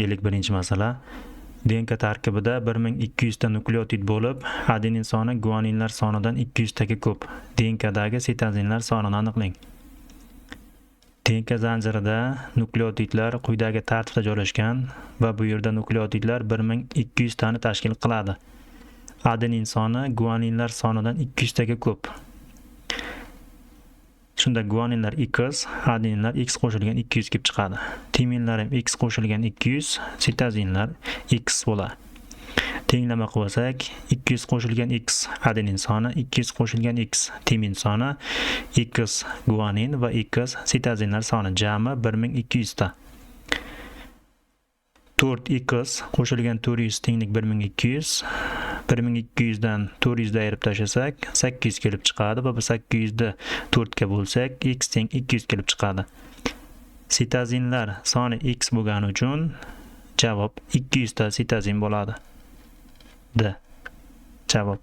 51 masala. DNK tarkibida 1200 ta nukleotid bo'lib, adenin soni guaninlar sonidan 200 taga ko'p. DNKdagi sitozinlar sonini aniqlang. DNK zanjirida nukleotidlar quyidagi tartibda joylashgan va bu yerda nukleotidlar 1200 tani tashkil qiladi. Adenin soni guaninlar sonidan 200 taga ko'p. Shunda guaninlar X, adeninlar X qo'shilgan 200 kelib chiqadi. Timinlar ham X qo'shilgan 200, sitozinlar X bo'ladi. Tenglama qilsak, 200 qo'shilgan X adenin soni, 200 qo'shilgan X timin soni, X guanin va X sitozinlar soni jami 1200 ta. 4X qo'shilgan 400 tenglik 1200. 1200 dan 400 da ayirib tashlasak 800 kelib chiqadi va bu 800 ni 4 ga bo'lsak X teng 200 kelib chiqadi. Sitozinlar soni X bo'lgani uchun javob 200 ta sitozin bo'ladi. D. Javob